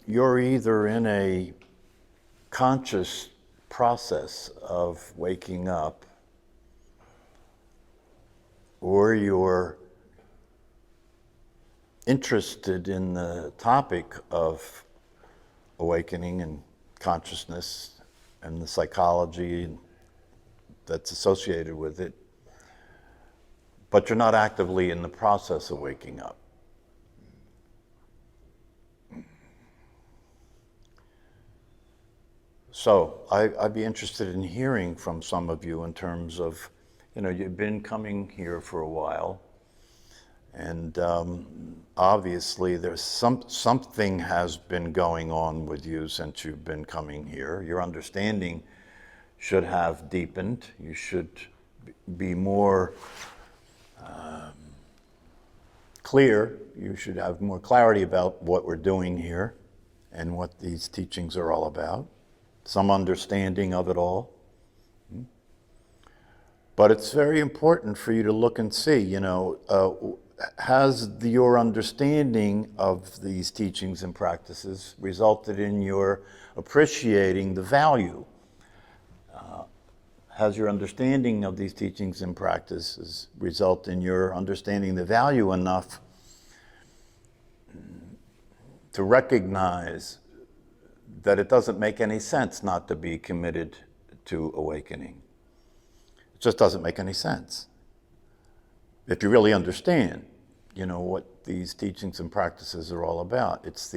you're either in a conscious process of waking up, or you're interested in the topic of awakening and consciousness and the psychology that's associated with it, but you're not actively in the process of waking up. So I'd be interested in hearing from some of you in terms of, you've been coming here for a while, and obviously there's something has been going on with you since you've been coming here. Your understanding should have deepened. You should be more clear. You should have more clarity about what we're doing here and what these teachings are all about. Some understanding of it all. But it's very important for you to look and see, has your understanding of these teachings and practices resulted in your appreciating the value? Has your understanding of these teachings and practices result in your understanding the value enough to recognize that it doesn't make any sense not to be committed to awakening? It just doesn't make any sense. If you really understand, what these teachings and practices are all about. It's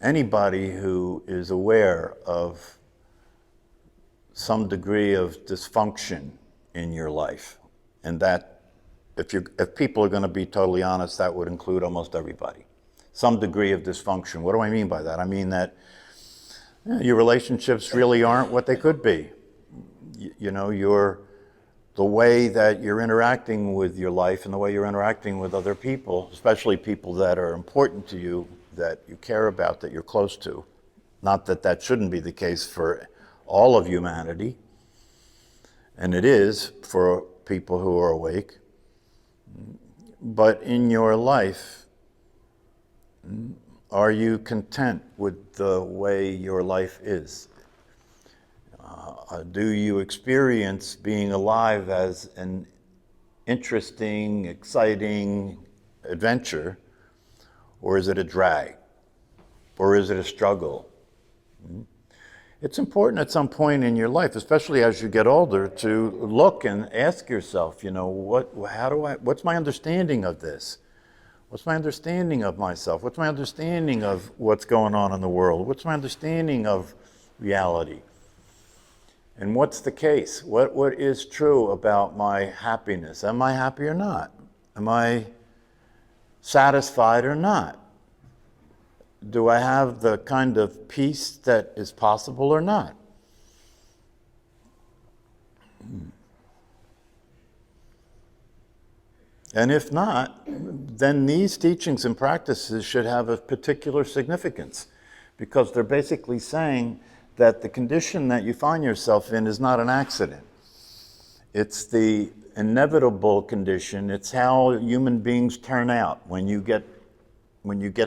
anybody who is aware of some degree of dysfunction in your life, and that, if people are going to be totally honest, that would include almost everybody. Some degree of dysfunction. What do I mean by that? I mean that your relationships really aren't what they could be. The way that you're interacting with your life and the way you're interacting with other people, especially people that are important to you, that you care about, that you're close to. Not that that shouldn't be the case for all of humanity, and it is for people who are awake. But in your life, are you content with the way your life is? Do you experience being alive as an interesting, exciting adventure, or is it a drag? Or is it a struggle? It's important at some point in your life, especially as you get older, to look and ask yourself, what's my understanding of this? What's my understanding of myself? What's my understanding of what's going on in the world? What's my understanding of reality? And what's the case? What is true about my happiness? Am I happy or not? Am I satisfied or not? Do I have the kind of peace that is possible or not? And if not, then these teachings and practices should have a particular significance, because they're basically saying that the condition that you find yourself in is not an accident. It's the inevitable condition. It's how human beings turn out. When you get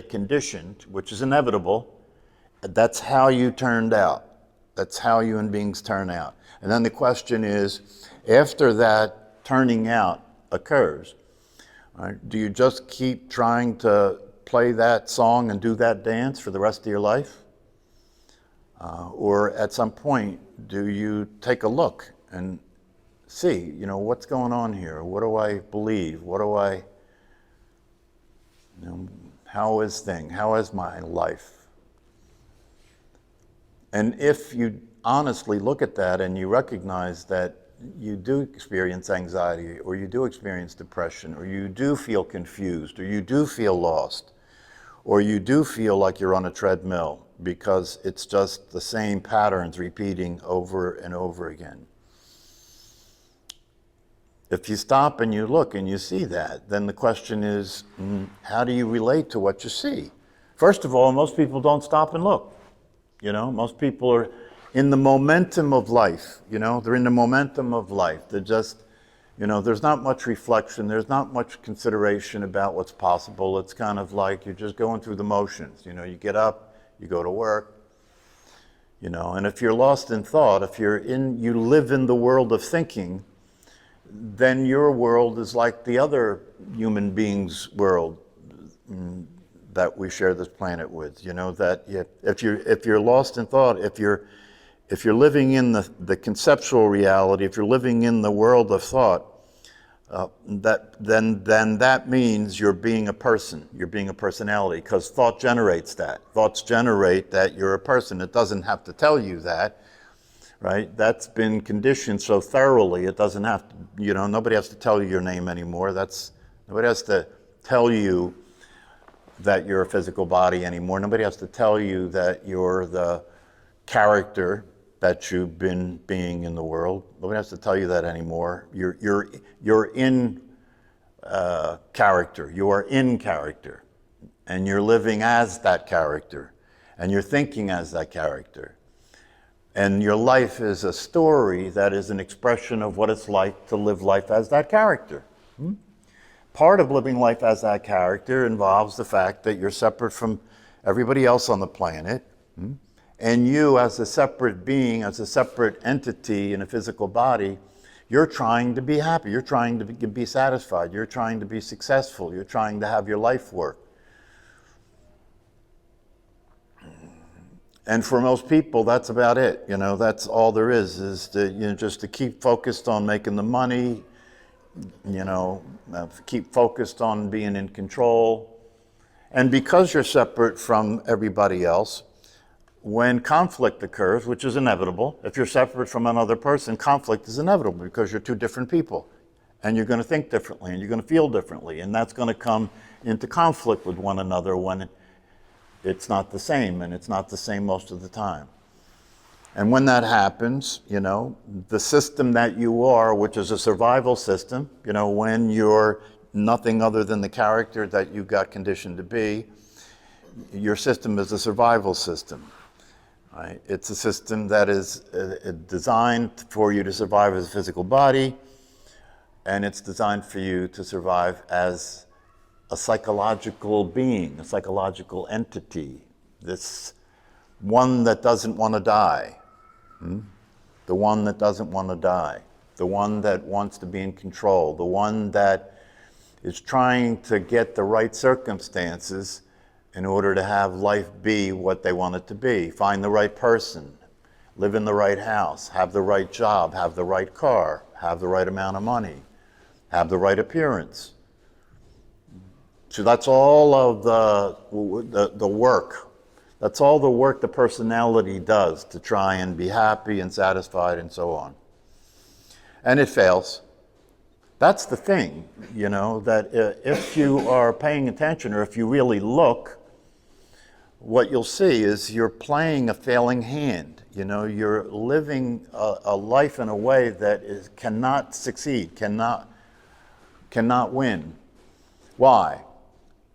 conditioned, which is inevitable, that's how you turned out. That's how human beings turn out. And then the question is, after that turning out occurs, right, do you just keep trying to play that song and do that dance for the rest of your life? Or at some point, do you take a look and see, what's going on here? What do I believe? How is my life? And if you honestly look at that and you recognize that you do experience anxiety, or you do experience depression, or you do feel confused, or you do feel lost, or you do feel like you're on a treadmill because it's just the same patterns repeating over and over again. If you stop and you look and you see that, then the question is, how do you relate to what you see? First of all, most people don't stop and look. Most people are in the momentum of life. They're in the momentum of life. They're just There's not much reflection, there's not much consideration about what's possible. It's kind of like you're just going through the motions. You get up, you go to work, and if you're lost in thought, if you live in the world of thinking, then your world is like the other human beings' world that we share this planet with. That if you're lost in thought, if you're living in the conceptual reality, if you're living in the world of thought, then that means you're being a person, you're being a personality, because thought generates that. Thoughts generate that you're a person. It doesn't have to tell you that, right? That's been conditioned so thoroughly, it doesn't have to, nobody has to tell you your name anymore. Nobody has to tell you that you're a physical body anymore. Nobody has to tell you that you're the character that you've been being in the world. Nobody has to tell you that anymore. You're in character. You are in character, and you're living as that character, and you're thinking as that character. And your life is a story that is an expression of what it's like to live life as that character. Part of living life as that character involves the fact that you're separate from everybody else on the planet. And you, as a separate being, as a separate entity in a physical body, you're trying to be happy. You're trying to be satisfied. You're trying to be successful. You're trying to have your life work. And for most people, that's about it. That's all there is just to keep focused on making the money, keep focused on being in control. And because you're separate from everybody else, when conflict occurs, which is inevitable, if you're separate from another person, conflict is inevitable because you're two different people. And you're going to think differently, and you're going to feel differently. And that's going to come into conflict with one another when it's not the same, and it's not the same most of the time. And when that happens, the system that you are, which is a survival system, when you're nothing other than the character that you got conditioned to be, your system is a survival system. Right? It's a system that is designed for you to survive as a physical body, and it's designed for you to survive as a psychological being, a psychological entity, this one that doesn't want to die, the one that doesn't want to die, the one that wants to be in control, the one that is trying to get the right circumstances in order to have life be what they want it to be. Find the right person, live in the right house, have the right job, have the right car, have the right amount of money, have the right appearance. So that's all of the work. That's all the work the personality does to try and be happy and satisfied and so on. And it fails. That's the thing, that if you are paying attention, or if you really look, what you'll see is you're playing a failing hand. You're living a life in a way that cannot succeed, cannot win. Why?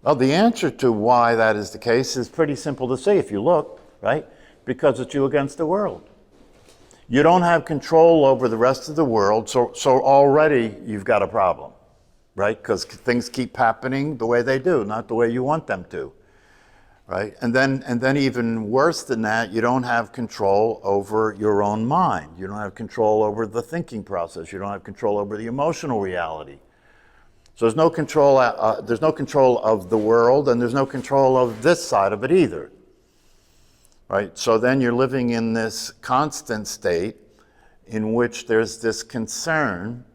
Well, the answer to why that is the case is pretty simple to see if you look, right? Because it's you against the world. You don't have control over the rest of the world, so already you've got a problem, right? Because things keep happening the way they do, not the way you want them to. Right? And then even worse than that, you don't have control over your own mind. You don't have control over the thinking process. You don't have control over the emotional reality. So there's no control of the world, and there's no control of this side of it either. Right? So then you're living in this constant state in which there's this concern,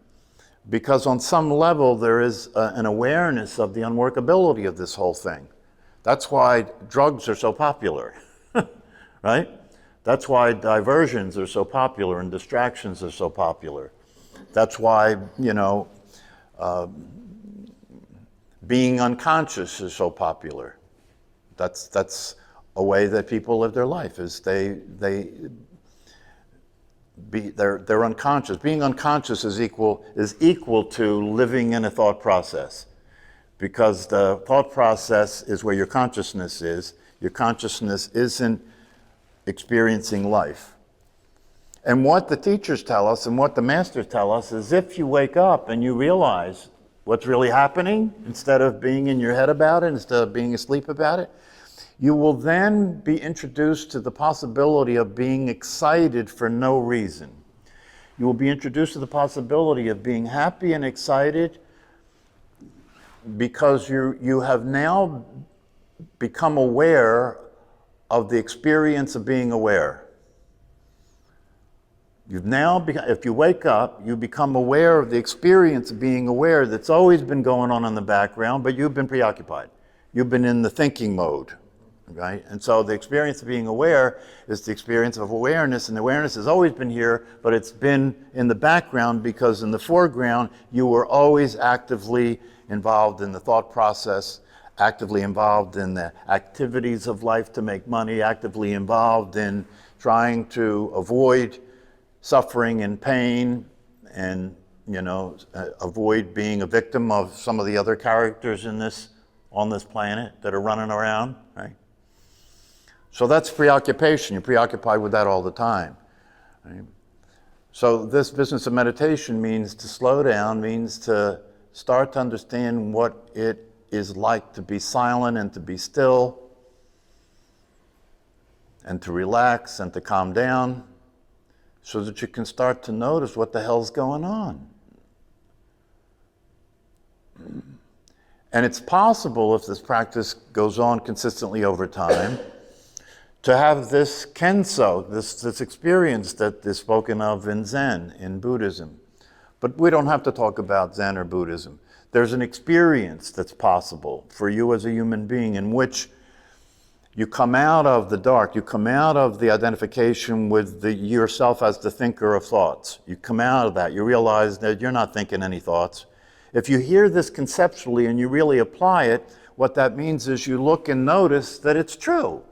because on some level there is an awareness of the unworkability of this whole thing. That's why drugs are so popular, right? That's why diversions are so popular and distractions are so popular. That's why, being unconscious is so popular. That's a way that people live their life, is they're unconscious. Being unconscious is equal to living in a thought process. Because the thought process is where your consciousness is. Your consciousness isn't experiencing life. And what the teachers tell us and what the masters tell us is if you wake up and you realize what's really happening, instead of being in your head about it, instead of being asleep about it, you will then be introduced to the possibility of being excited for no reason. You will be introduced to the possibility of being happy and excited because you have now become aware of the experience of being aware. If you wake up, you become aware of the experience of being aware that's always been going on in the background, but you've been preoccupied. You've been in the thinking mode, right? And so the experience of being aware is the experience of awareness, and awareness has always been here, but it's been in the background because in the foreground, you were always actively involved in the thought process, actively involved in the activities of life to make money, actively involved in trying to avoid suffering and pain, and avoid being a victim of some of the other characters on this planet that are running around, right? So that's preoccupation. You're preoccupied with that all the time, right? So this business of meditation means to slow down, means to start to understand what it is like to be silent and to be still and to relax and to calm down, so that you can start to notice what the hell's going on. And it's possible, if this practice goes on consistently over time, to have this kenso, this experience that is spoken of in Zen, in Buddhism. But we don't have to talk about Zen or Buddhism. There's an experience that's possible for you as a human being in which you come out of the dark, you come out of the identification with yourself as the thinker of thoughts. You come out of that, you realize that you're not thinking any thoughts. If you hear this conceptually and you really apply it, what that means is you look and notice that it's true.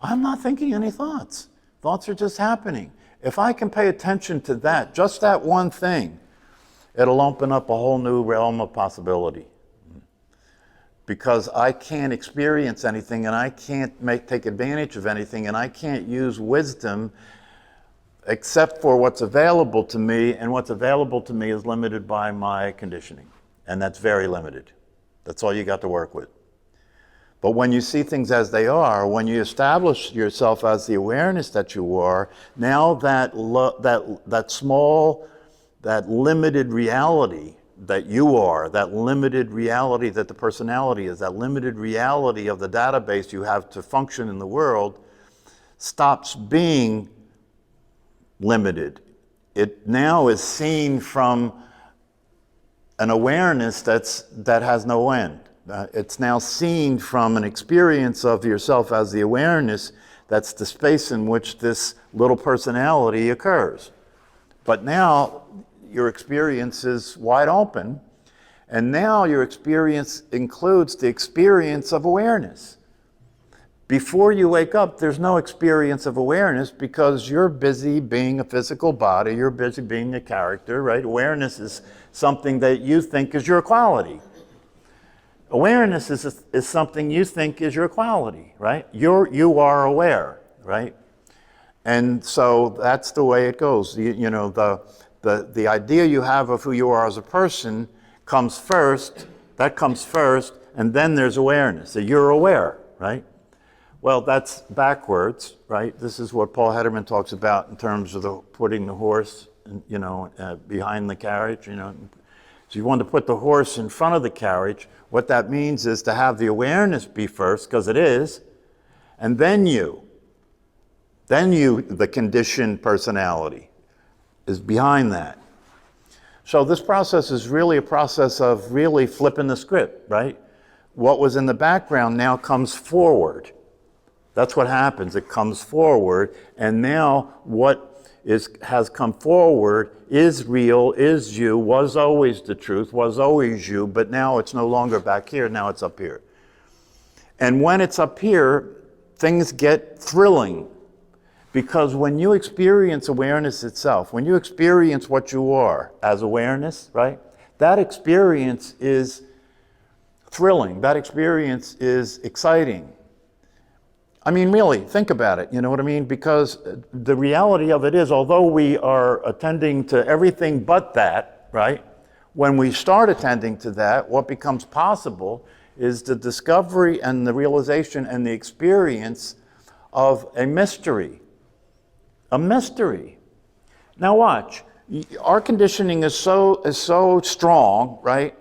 I'm not thinking any thoughts. Thoughts are just happening. If I can pay attention to that, just that one thing, it'll open up a whole new realm of possibility. Because I can't experience anything and I can't take advantage of anything and I can't use wisdom except for what's available to me, and what's available to me is limited by my conditioning, and that's very limited. That's all you got to work with. But when you see things as they are, when you establish yourself as the awareness that you are, now that small, that limited reality that you are, that limited reality that the personality is, that limited reality of the database you have to function in the world, stops being limited. It now is seen from an awareness that has no end. It's now seen from an experience of yourself as the awareness that's the space in which this little personality occurs. But now your experience is wide open, and now your experience includes the experience of awareness. Before you wake up, there's no experience of awareness because you're busy being a physical body, you're busy being a character, right? Awareness is something that you think is your quality. Awareness is something you think is your quality, right? You are aware, right? And so that's the way it goes. The idea you have of who you are as a person comes first, and then there's awareness, that you're aware, right? Well, that's backwards, right? This is what Paul Hederman talks about in terms of putting the horse, behind the carriage, So you want to put the horse in front of the carriage. What that means is to have the awareness be first, because it is, and then you, the conditioned personality, is behind that. So this process is really a process of really flipping the script, right? What was in the background now comes forward. That's what happens. It comes forward, and now what has come forward is real, is you, was always the truth, was always you, but now it's no longer back here, now it's up here. And when it's up here, things get thrilling. Because when you experience awareness itself, when you experience what you are as awareness, right? That experience is thrilling. That experience is exciting. I mean, really, think about it, you know what I mean? Because the reality of it is, although we are attending to everything but that, right? When we start attending to that, what becomes possible is the discovery and the realization and the experience of a mystery. A mystery. Now watch, our conditioning is so strong, right?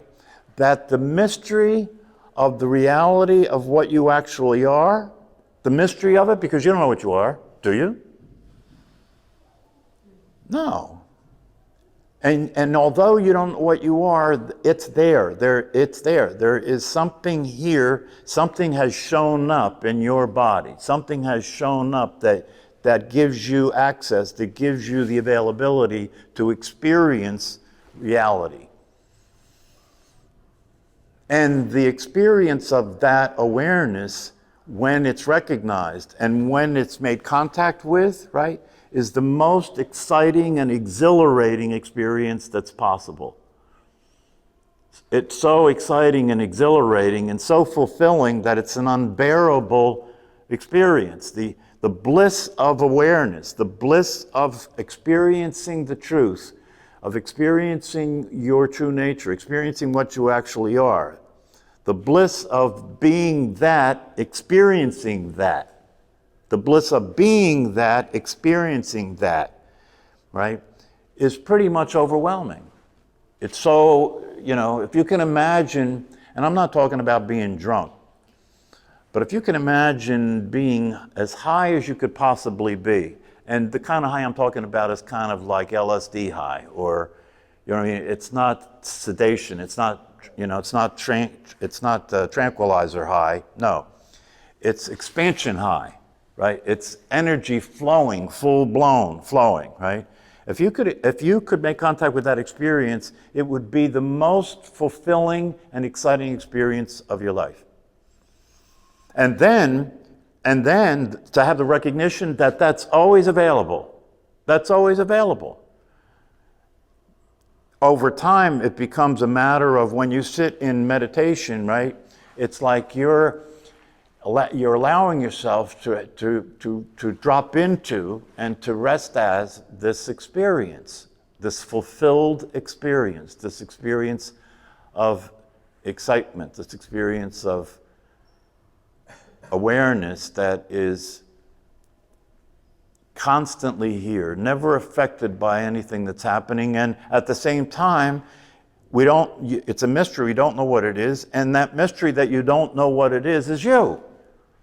That the mystery of the reality of what you actually are, the mystery of it, because you don't know what you are, do you? No. And although you don't know what you are, it's there. It's there. There is something here. Something has shown up in your body. Something has shown up that gives you access, that gives you the availability to experience reality. And the experience of that awareness, when it's recognized and when it's made contact with, right, is the most exciting and exhilarating experience that's possible. It's so exciting and exhilarating and so fulfilling that it's an unbearable experience. The bliss of awareness, the bliss of experiencing the truth, of experiencing your true nature, experiencing what you actually are. The bliss of being that, experiencing that. The bliss of being that, experiencing that, right, is pretty much overwhelming. It's so, you know, if you can imagine, and I'm not talking about being drunk, but if you can imagine being as high as you could possibly be, and the kind of high I'm talking about is kind of like LSD high, or, you know what I mean, it's not sedation, it's not, you know, it's not tranquilizer high, no. It's expansion high, right? It's energy flowing, full-blown flowing, right? If you could make contact with that experience, it would be the most fulfilling and exciting experience of your life. And then to have the recognition that that's always available. That's always available. Over time, it becomes a matter of when you sit in meditation, right? It's like you're allowing yourself to drop into and to rest as this experience, this fulfilled experience, this experience of excitement, this experience of awareness that is constantly here, never affected by anything that's happening, and at the same time, it's a mystery, we don't know what it is, and that mystery that you don't know what it is you.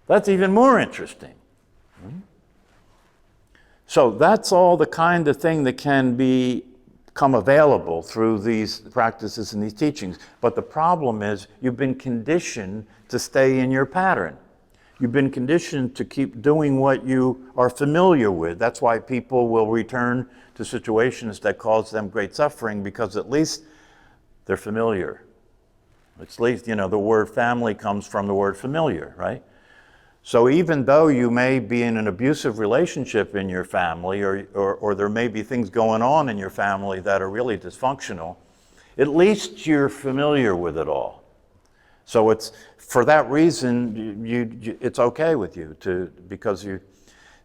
That's even more interesting. So that's all the kind of thing that can become available through these practices and these teachings. But the problem is you've been conditioned to stay in your pattern. You've been conditioned to keep doing what you are familiar with. That's why people will return to situations that cause them great suffering, because at least they're familiar. At least, you know, the word family comes from the word familiar, right? So even though you may be in an abusive relationship in your family, or there may be things going on in your family that are really dysfunctional, at least you're familiar with it all. So it's, for that reason, it's okay with you because you,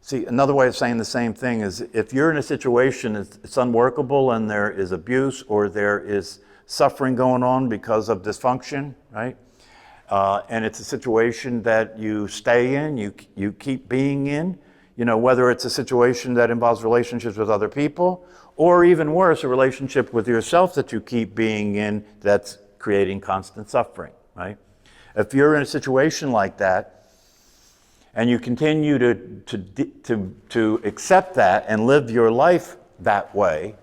see, another way of saying the same thing is if you're in a situation it's unworkable and there is abuse or there is suffering going on because of dysfunction, right? And it's a situation that you stay in, you keep being in, you know, whether it's a situation that involves relationships with other people, or even worse, a relationship with yourself that you keep being in that's creating constant suffering, right? If you're in a situation like that, and you continue to accept that and live your life that way,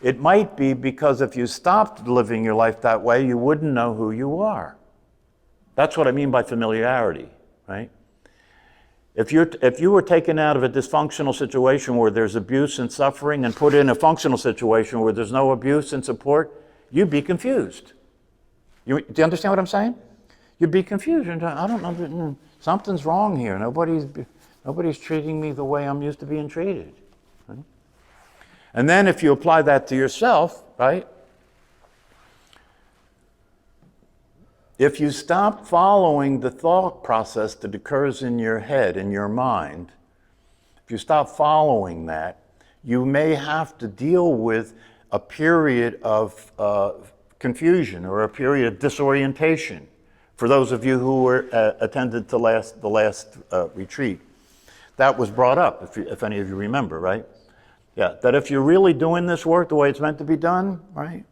it might be because if you stopped living your life that way, you wouldn't know who you are. That's what I mean by familiarity, right? If you were taken out of a dysfunctional situation where there's abuse and suffering and put in a functional situation where there's no abuse and support, you'd be confused. Do you understand what I'm saying? You'd be confused. I don't know, something's wrong here. Nobody's treating me the way I'm used to being treated. Right? And then if you apply that to yourself, right? if you stop following the thought process that occurs in your head, in your mind, if you stop following that, you may have to deal with a period of confusion or a period of disorientation. For those of you who were attended to the last retreat, that was brought up, if any of you remember, right? Yeah, that if you're really doing this work the way it's meant to be done, right,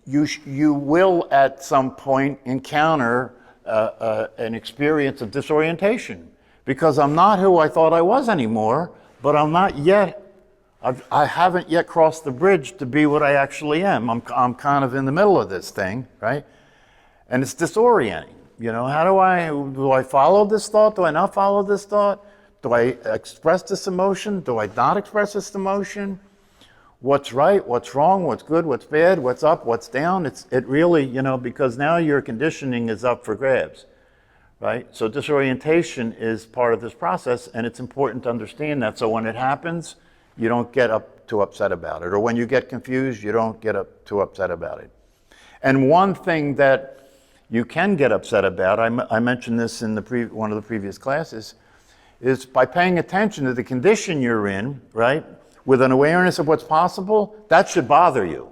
you will at some point encounter an experience of disorientation, because I'm not who I thought I was anymore, but I'm not yet. I haven't yet crossed the bridge to be what I actually am. I'm kind of in the middle of this thing, right? And it's disorienting. You know, do I follow this thought? Do I not follow this thought? Do I express this emotion? Do I not express this emotion? What's right? What's wrong? What's good? What's bad? What's up? What's down? It really, you know, because now your conditioning is up for grabs, right? So disorientation is part of this process, and it's important to understand that. So when it happens, you don't get too upset about it. Or when you get confused, you don't get too upset about it. And one thing that you can get upset about, I mentioned this in one of the previous classes, is by paying attention to the condition you're in, right, with an awareness of what's possible, that should bother you.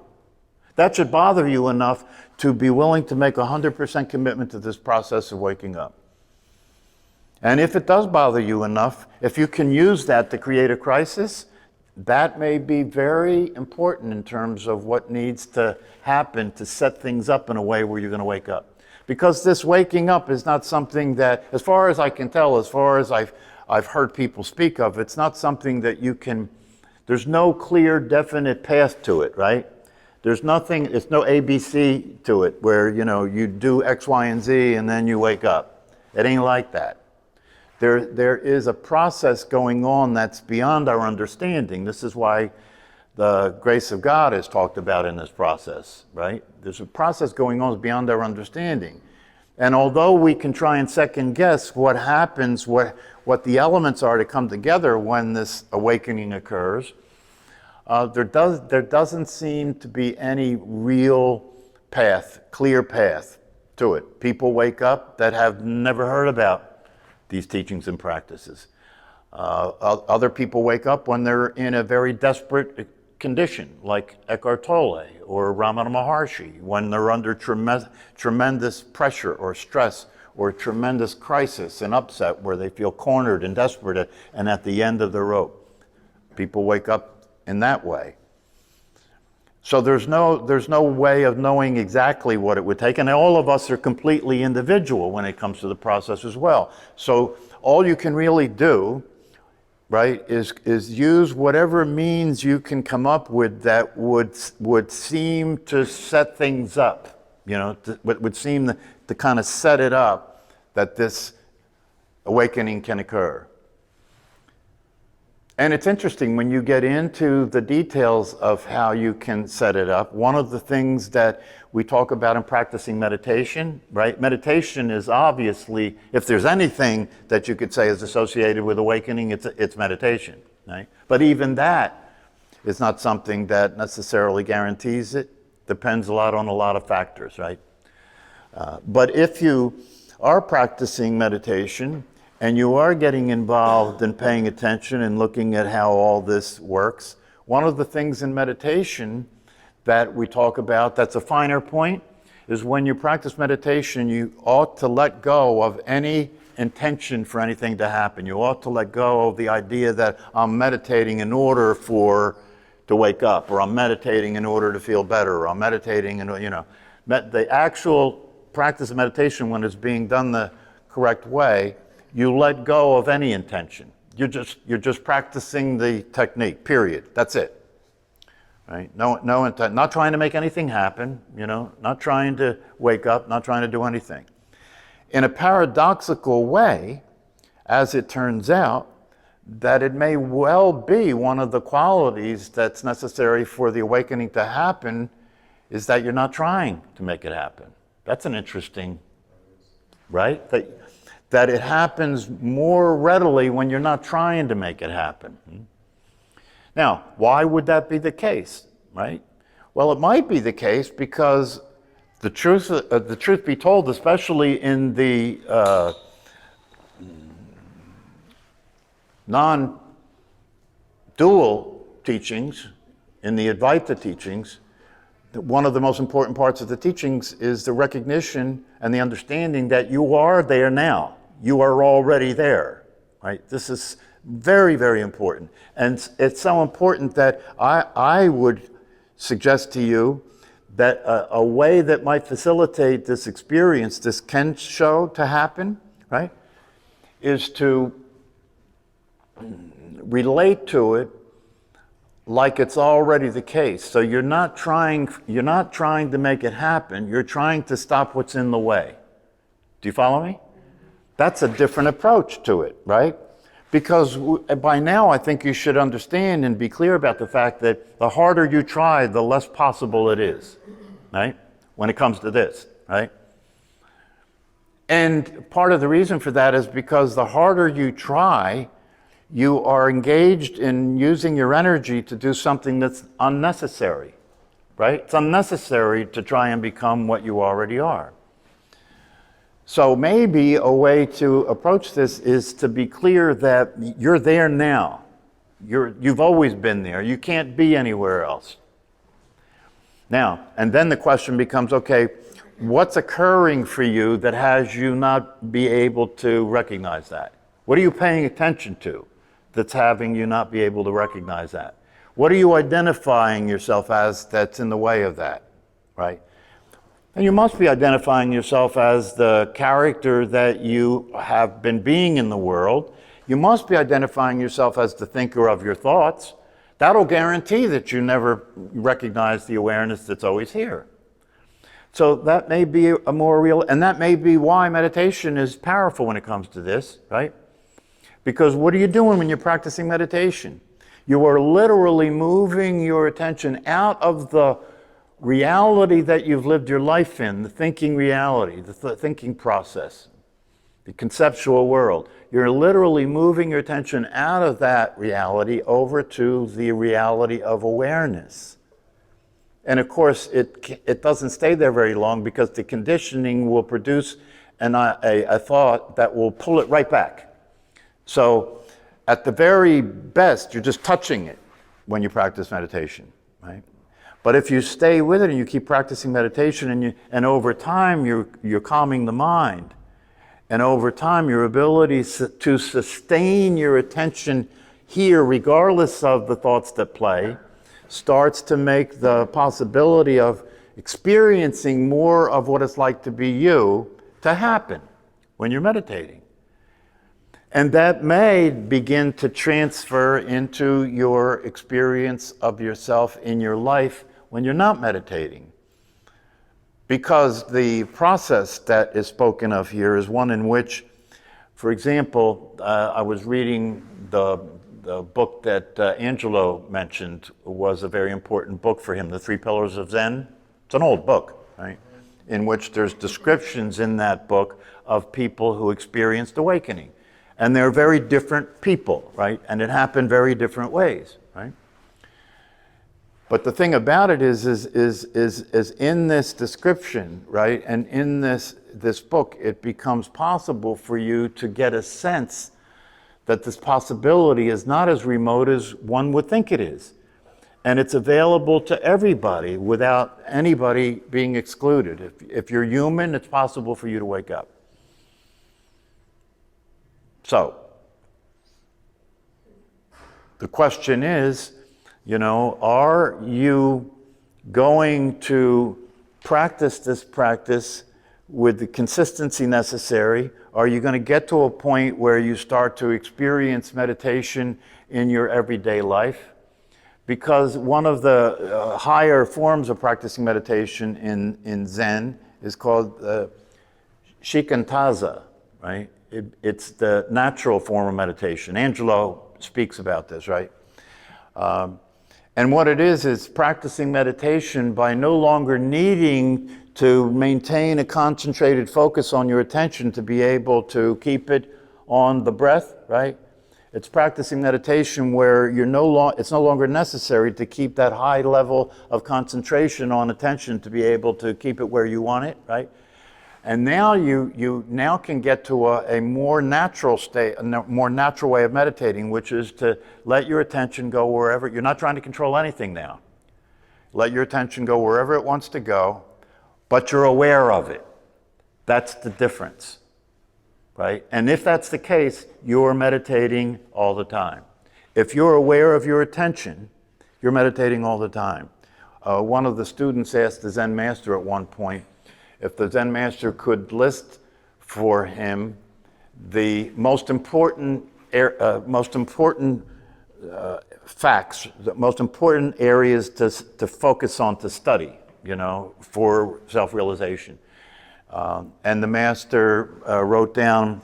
That should bother you enough to be willing to make 100% commitment to this process of waking up. And if it does bother you enough, if you can use that to create a crisis, that may be very important in terms of what needs to happen to set things up in a way where you're going to wake up. Because this waking up is not something that, as far as I can tell, as far as I've heard people speak of, it's not something that you can, there's no clear, definite path to it, right? There's nothing, it's no ABC to it where, you know, you do X, Y, and Z and then you wake up. It ain't like that. There is a process going on that's beyond our understanding. This is why the grace of God is talked about in this process, right? There's a process going on that's beyond our understanding. And although we can try and second guess what happens, what the elements are to come together when this awakening occurs, there doesn't seem to be any real path, clear path to it. People wake up that have never heard about these teachings and practices. Other people wake up when they're in a very desperate condition, like Eckhart Tolle or Ramana Maharshi, when they're under tremendous pressure or stress or tremendous crisis and upset where they feel cornered and desperate and at the end of the rope. People wake up in that way. So there's no way of knowing exactly what it would take, and all of us are completely individual when it comes to the process as well. So all you can really do, right, is use whatever means you can come up with that would seem to set things up, you know, would seem to kind of set it up that this awakening can occur. And it's interesting when you get into the details of how you can set it up. One of the things that we talk about in practicing meditation, right? Meditation is obviously, if there's anything that you could say is associated with awakening, it's meditation, right? But even that is not something that necessarily guarantees it. Depends a lot on a lot of factors, right? But if you are practicing meditation, and you are getting involved in paying attention and looking at how all this works, one of the things in meditation that we talk about that's a finer point is when you practice meditation, you ought to let go of any intention for anything to happen. You ought to let go of the idea that I'm meditating in order to wake up, or I'm meditating in order to feel better, or I'm meditating in, you know. The actual practice of meditation, when it's being done the correct way, you let go of any intention. You're just practicing the technique, period. That's it. Right? No intent, not trying to make anything happen, you know, not trying to wake up, not trying to do anything. In a paradoxical way, as it turns out, that it may well be one of the qualities that's necessary for the awakening to happen is that you're not trying to make it happen. That's an interesting, right? That it happens more readily when you're not trying to make it happen. Now, why would that be the case, right? Well, it might be the case because The truth be told, especially in the non-dual teachings, in the Advaita teachings, one of the most important parts of the teachings is the recognition and the understanding that you are there now. You are already there, right? This is very, very important. And it's so important that I would suggest to you that a way that might facilitate this experience, this kensho to happen, right, is to relate to it like it's already the case. So you're not trying to make it happen. You're trying to stop what's in the way. Do you follow me? That's a different approach to it, right? Because by now I think you should understand and be clear about the fact that the harder you try, the less possible it is, right? When it comes to this, right? And part of the reason for that is because the harder you try, you are engaged in using your energy to do something that's unnecessary, right? It's unnecessary to try and become what you already are. So maybe a way to approach this is to be clear that you're there now. You've always been there. You can't be anywhere else. Now, and then the question becomes, okay, what's occurring for you that has you not be able to recognize that? What are you paying attention to that's having you not be able to recognize that? What are you identifying yourself as that's in the way of that, right? And you must be identifying yourself as the character that you have been being in the world. You must be identifying yourself as the thinker of your thoughts. That'll guarantee that you never recognize the awareness that's always here. So that may be a more real, and that may be why meditation is powerful when it comes to this, right? Because what are you doing when you're practicing meditation? You are literally moving your attention out of the reality that you've lived your life in, the thinking reality, the thinking process, the conceptual world. You're literally moving your attention out of that reality over to the reality of awareness. And of course, it doesn't stay there very long because the conditioning will produce a thought that will pull it right back. So at the very best, you're just touching it when you practice meditation, right? But if you stay with it and you keep practicing meditation and over time you're calming the mind, and over time your ability to sustain your attention here regardless of the thoughts that play starts to make the possibility of experiencing more of what it's like to be you to happen when you're meditating. And that may begin to transfer into your experience of yourself in your life when you're not meditating. Because the process that is spoken of here is one in which, for example, I was reading the book that Angelo mentioned was a very important book for him, The Three Pillars of Zen. It's an old book, right? In which there's descriptions in that book of people who experienced awakening. And they're very different people, right? And it happened very different ways, right? But the thing about it is in this description, right? And in this book, it becomes possible for you to get a sense that this possibility is not as remote as one would think it is. And it's available to everybody without anybody being excluded. If you're human, it's possible for you to wake up. So, the question is, are you going to practice this practice with the consistency necessary? Are you going to get to a point where you start to experience meditation in your everyday life? Because one of the higher forms of practicing meditation in Zen is called shikantaza, right? It's the natural form of meditation. Angelo speaks about this, right? And what it is practicing meditation by no longer needing to maintain a concentrated focus on your attention to be able to keep it on the breath, right? It's practicing meditation where it's no longer necessary to keep that high level of concentration on attention to be able to keep it where you want it, right? And now you now can get to a more natural state, a more natural way of meditating, which is to let your attention go wherever. You're not trying to control anything now. Let your attention go wherever it wants to go, but you're aware of it. That's the difference, right? And if that's the case, you're meditating all the time. If you're aware of your attention, you're meditating all the time. One of the students asked the Zen master at one point if the Zen master could list for him the most important facts, the most important areas to focus on, to study, for self-realization. And the master wrote down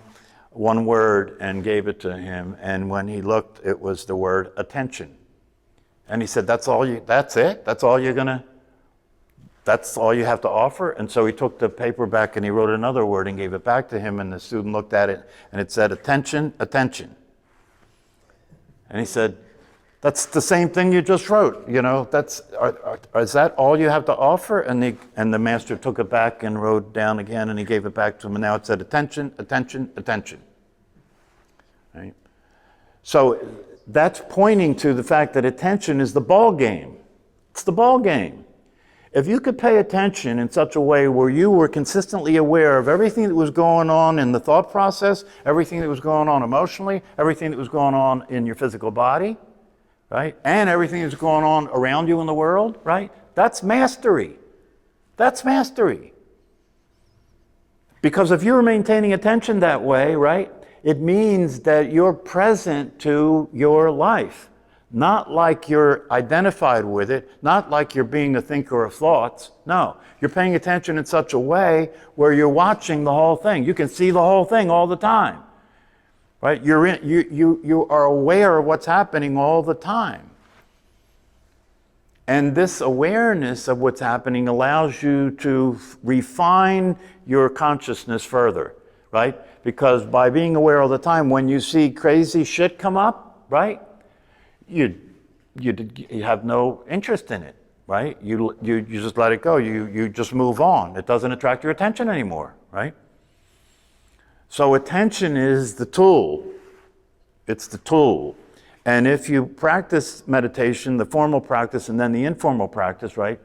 one word and gave it to him, and when he looked, it was the word attention. And he said, that's it? That's all you have to offer? And so he took the paper back and he wrote another word and gave it back to him, and the student looked at it and it said, attention, attention. And he said, that's the same thing you just wrote, is that all you have to offer? And the master took it back and wrote down again, and he gave it back to him, and now it said attention, attention, attention. Right? So that's pointing to the fact that attention is the ball game. It's the ball game. If you could pay attention in such a way where you were consistently aware of everything that was going on in the thought process, everything that was going on emotionally, everything that was going on in your physical body, right? And everything that's going on around you in the world, right? That's mastery. That's mastery. Because if you're maintaining attention that way, right, it means that you're present to your life. Not like you're identified with it, not like you're being a thinker of thoughts. No, you're paying attention in such a way where you're watching the whole thing. You can see the whole thing all the time, right? You are aware of what's happening all the time. And this awareness of what's happening allows you to refine your consciousness further, right? Because by being aware all the time, when you see crazy shit come up, right? You have no interest in it, right? You just let it go. You just move on. It doesn't attract your attention anymore, right? So attention is the tool. It's the tool. And if you practice meditation, the formal practice and then the informal practice, right?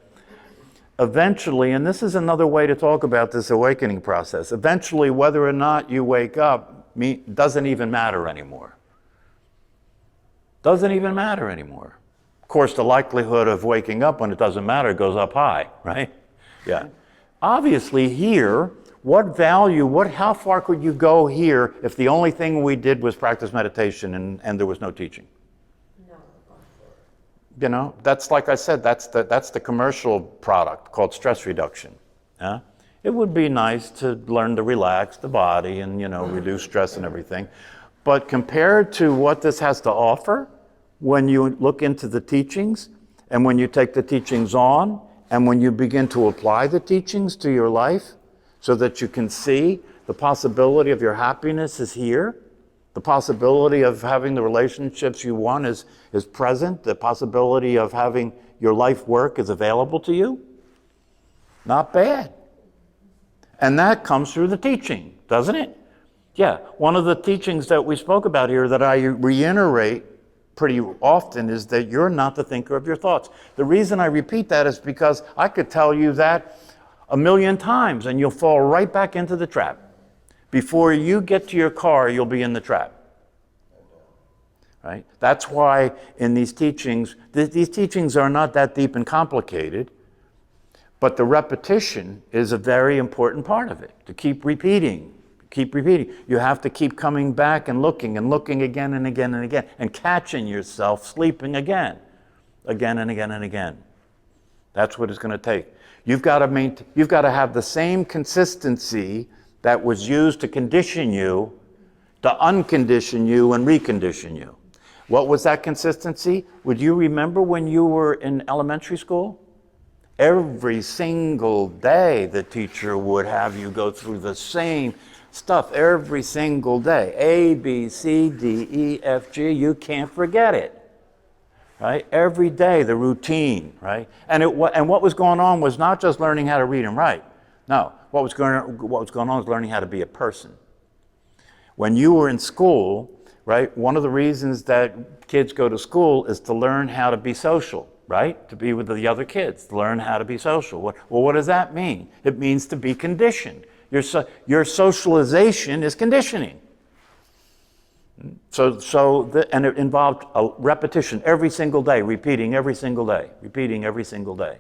Eventually, and this is another way to talk about this awakening process, eventually whether or not you wake up doesn't even matter anymore. Doesn't even matter anymore. Of course, the likelihood of waking up when it doesn't matter goes up high, right? Yeah. Obviously here, how far could you go here if the only thing we did was practice meditation and there was no teaching? No. That's like I said, that's the commercial product called stress reduction. Yeah? It would be nice to learn to relax the body and, reduce stress and everything. But compared to what this has to offer, when you look into the teachings, and when you take the teachings on, and when you begin to apply the teachings to your life, so that you can see the possibility of your happiness is here, the possibility of having the relationships you want is present, the possibility of having your life work is available to you, not bad. And that comes through the teaching, doesn't it? Yeah, one of the teachings that we spoke about here that I reiterate pretty often is that you're not the thinker of your thoughts. The reason I repeat that is because I could tell you that 1,000,000 times and you'll fall right back into the trap. Before you get to your car, you'll be in the trap. Right? That's why in these teachings are not that deep and complicated, but the repetition is a very important part of it, to keep repeating. Keep repeating. You have to keep coming back and looking again and again and again, and catching yourself sleeping again and again and again. That's what it's going to take. You've got to have the same consistency that was used to condition you, to uncondition you and recondition you. What was that consistency? Would you remember when you were in elementary school? Every single day the teacher would have you go through the same stuff every single day. A, B, C, D, E, F, G. You can't forget it. Right? Every day, the routine, right? And what was going on was not just learning how to read and write. No, what was going on was learning how to be a person. When you were in school, right, one of the reasons that kids go to school is to learn how to be social, right? To be with the other kids, to learn how to be social. Well, what does that mean? It means to be conditioned. Your socialization is conditioning. And it involved a repetition every single day, repeating every single day,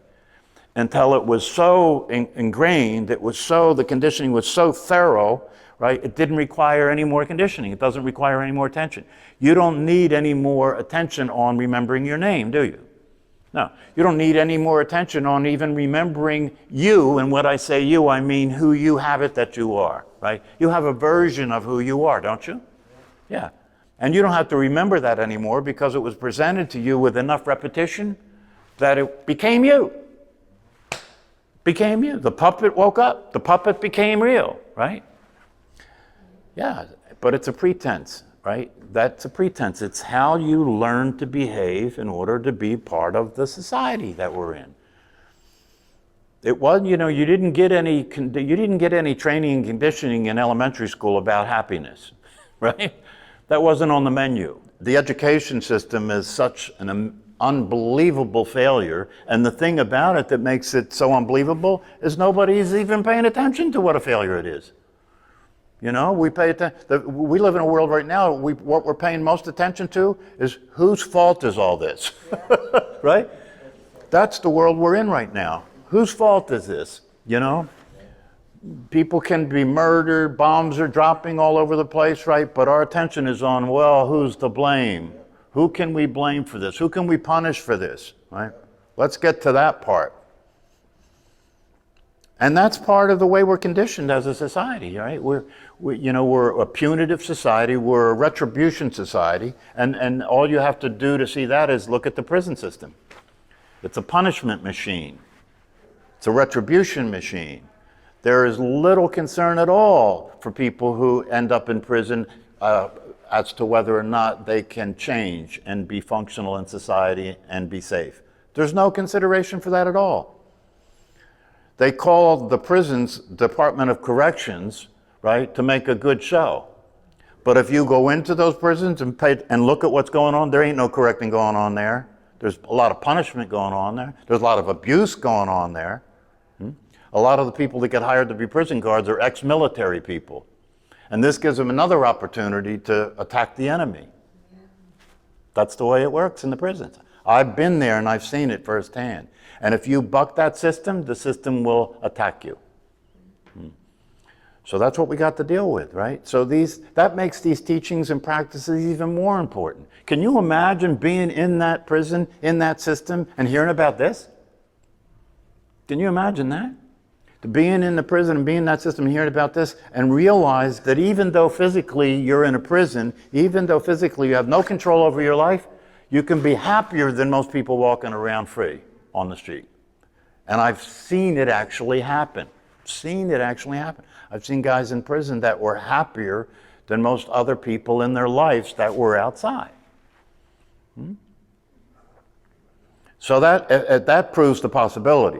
until it was so ingrained, the conditioning was so thorough, right? It didn't require any more conditioning. It doesn't require any more attention. You don't need any more attention on remembering your name, do you? No, you don't need any more attention on even remembering you, and when I say you, I mean who you have it that you are, right? You have a version of who you are, don't you? Yeah. And you don't have to remember that anymore because it was presented to you with enough repetition that it became you. Became you. The puppet woke up. The puppet became real, right? Yeah, but it's a pretense, right? That's a pretense. It's how you learn to behave in order to be part of the society that we're in. It was, you didn't get any training and conditioning in elementary school about happiness, right? That wasn't on the menu. The education system is such an unbelievable failure, and the thing about it that makes it so unbelievable is nobody's even paying attention to what a failure it is. We live in a world right now, what we're paying most attention to is whose fault is all this, right? That's the world we're in right now. Whose fault is this, People can be murdered, bombs are dropping all over the place, right? But our attention is on, well, who's to blame? Who can we blame for this? Who can we punish for this, right? Let's get to that part. And that's part of the way we're conditioned as a society, right? We're a punitive society, we're a retribution society, and all you have to do to see that is look at the prison system. It's a punishment machine. It's a retribution machine. There is little concern at all for people who end up in prison as to whether or not they can change and be functional in society and be safe. There's no consideration for that at all. They call the prisons Department of Corrections, right, to make a good show. But if you go into those prisons and look at what's going on, there ain't no correcting going on there. There's a lot of punishment going on there. There's a lot of abuse going on there. A lot of the people that get hired to be prison guards are ex-military people. And this gives them another opportunity to attack the enemy. That's the way it works in the prisons. I've been there and I've seen it firsthand. And if you buck that system, the system will attack you. So that's what we got to deal with, right? So that makes these teachings and practices even more important. Can you imagine being in that prison, in that system, and hearing about this? Can you imagine that? To being in the prison and being in that system and hearing about this and realize that even though physically you're in a prison, even though physically you have no control over your life, you can be happier than most people walking around free on the street. And I've seen it actually happen. I've seen guys in prison that were happier than most other people in their lives that were outside. So that proves the possibility.